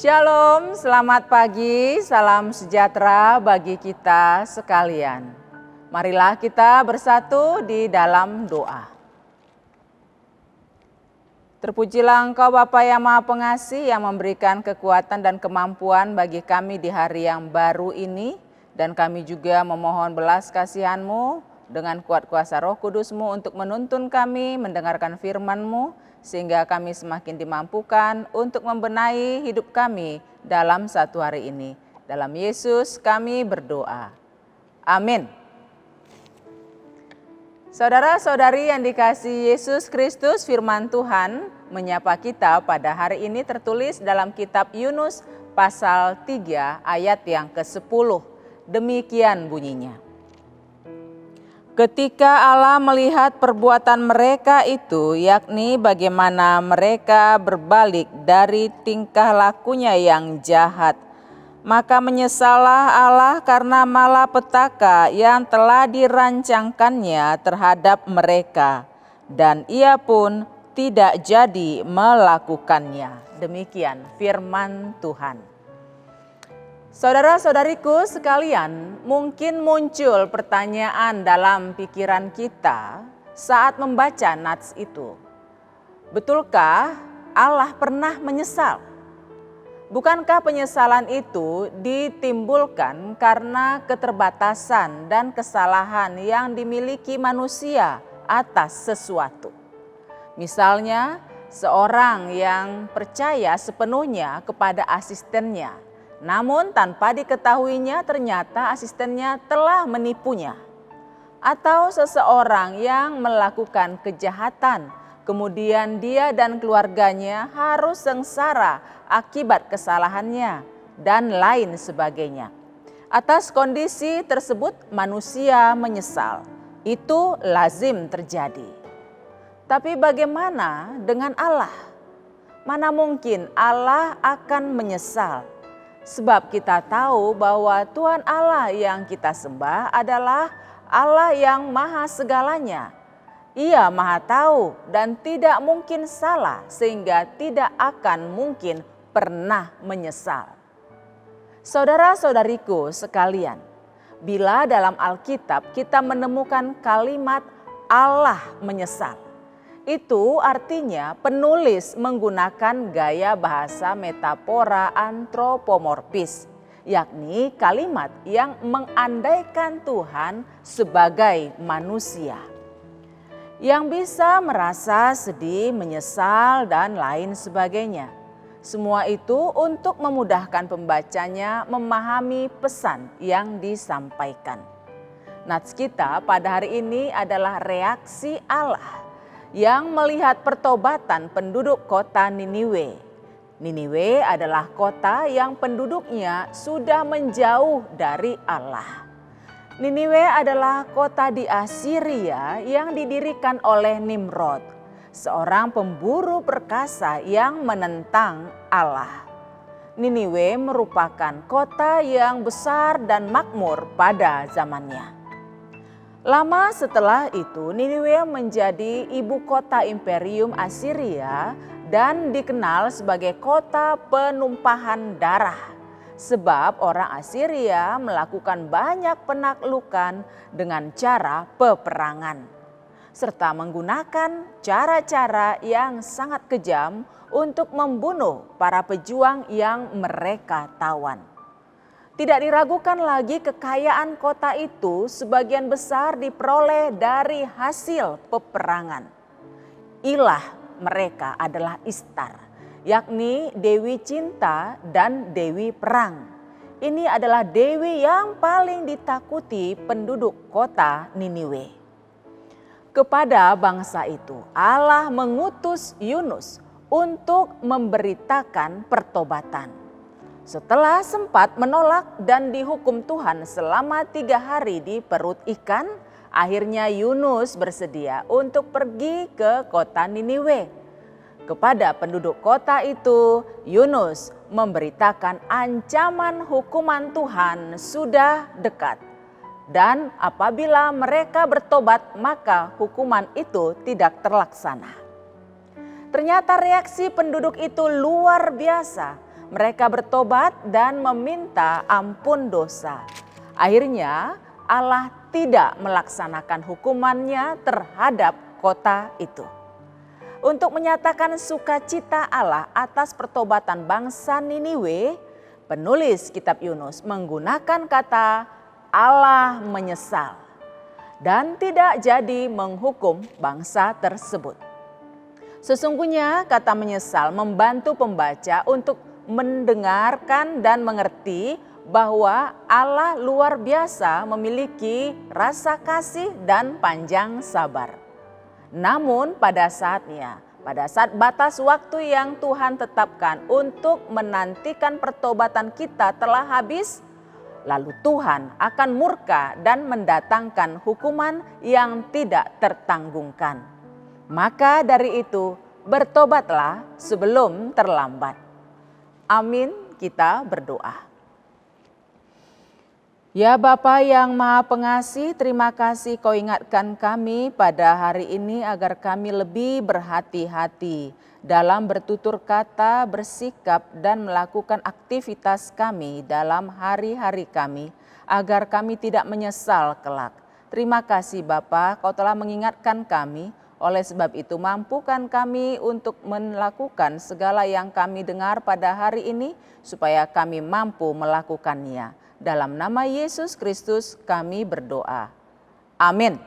Shalom, selamat pagi, salam sejahtera bagi kita sekalian. Marilah kita bersatu di dalam doa. Terpujilah Engkau Bapa yang Maha Pengasih yang memberikan kekuatan dan kemampuan bagi kami di hari yang baru ini. Dan kami juga memohon belas kasihan-Mu dengan kuat kuasa Roh Kudus-Mu untuk menuntun kami mendengarkan firman-Mu. Sehingga kami semakin dimampukan untuk membenahi hidup kami dalam satu hari ini. Dalam Yesus kami berdoa. Amin. Saudara-saudari yang dikasihi Yesus Kristus, firman Tuhan menyapa kita pada hari ini tertulis dalam kitab Yunus pasal 3 ayat yang ke-10. Demikian bunyinya. Ketika Allah melihat perbuatan mereka itu, yakni bagaimana mereka berbalik dari tingkah lakunya yang jahat, maka menyesallah Allah karena malapetaka yang telah dirancangkannya terhadap mereka, dan Ia pun tidak jadi melakukannya. Demikian firman Tuhan. Saudara-saudariku sekalian, mungkin muncul pertanyaan dalam pikiran kita saat membaca nats itu. Betulkah Allah pernah menyesal? Bukankah penyesalan itu ditimbulkan karena keterbatasan dan kesalahan yang dimiliki manusia atas sesuatu? Misalnya, seorang yang percaya sepenuhnya kepada asistennya, namun tanpa diketahuinya ternyata asistennya telah menipunya. Atau seseorang yang melakukan kejahatan, kemudian dia dan keluarganya harus sengsara akibat kesalahannya dan lain sebagainya. Atas kondisi tersebut manusia menyesal. Itu lazim terjadi. Tapi bagaimana dengan Allah? Mana mungkin Allah akan menyesal? Sebab kita tahu bahwa Tuhan Allah yang kita sembah adalah Allah yang maha segalanya. Ia maha tahu dan tidak mungkin salah sehingga tidak akan mungkin pernah menyesal. Saudara-saudariku sekalian, bila dalam Alkitab kita menemukan kalimat Allah menyesal, itu artinya penulis menggunakan gaya bahasa metafora antropomorfis, yakni kalimat yang mengandaikan Tuhan sebagai manusia yang bisa merasa sedih, menyesal, dan lain sebagainya. Semua itu untuk memudahkan pembacanya memahami pesan yang disampaikan. Nats kita pada hari ini adalah reaksi Allah yang melihat pertobatan penduduk kota Niniwe. Niniwe adalah kota yang penduduknya sudah menjauh dari Allah. Niniwe adalah kota di Asiria yang didirikan oleh Nimrod, seorang pemburu perkasa yang menentang Allah. Niniwe merupakan kota yang besar dan makmur pada zamannya. Lama setelah itu, Niniwe menjadi ibu kota Imperium Asiria dan dikenal sebagai kota penumpahan darah. sebab orang Asiria melakukan banyak penaklukan dengan cara peperangan, serta menggunakan cara-cara yang sangat kejam untuk membunuh para pejuang yang mereka tawan. Tidak diragukan lagi kekayaan kota itu sebagian besar diperoleh dari hasil peperangan. Ilah mereka adalah Istar, yakni Dewi Cinta dan Dewi Perang. Ini adalah dewi yang paling ditakuti penduduk kota Niniwe. Kepada bangsa itu Allah mengutus Yunus untuk memberitakan pertobatan. Setelah sempat menolak dan dihukum Tuhan selama 3 hari di perut ikan, akhirnya Yunus bersedia untuk pergi ke kota Niniwe. Kepada penduduk kota itu, Yunus memberitakan ancaman hukuman Tuhan sudah dekat. Dan apabila mereka bertobat, maka hukuman itu tidak terlaksana. Ternyata reaksi penduduk itu luar biasa. Mereka bertobat dan meminta ampun dosa. Akhirnya Allah tidak melaksanakan hukumannya terhadap kota itu. Untuk menyatakan sukacita Allah atas pertobatan bangsa Niniwe, penulis kitab Yunus menggunakan kata Allah menyesal dan tidak jadi menghukum bangsa tersebut. Sesungguhnya kata menyesal membantu pembaca untuk mendengarkan dan mengerti bahwa Allah luar biasa memiliki rasa kasih dan panjang sabar. Namun pada saat batas waktu yang Tuhan tetapkan untuk menantikan pertobatan kita telah habis, lalu Tuhan akan murka dan mendatangkan hukuman yang tidak tertanggungkan. Maka dari itu bertobatlah sebelum terlambat. Amin, kita berdoa. Ya Bapa yang Maha Pengasih, terima kasih Kau ingatkan kami pada hari ini agar kami lebih berhati-hati dalam bertutur kata, bersikap dan melakukan aktivitas kami dalam hari-hari kami, agar kami tidak menyesal kelak. Terima kasih Bapa, Kau telah mengingatkan kami. Oleh sebab itu mampukan kami untuk melakukan segala yang kami dengar pada hari ini supaya kami mampu melakukannya. Dalam nama Yesus Kristus kami berdoa. Amin.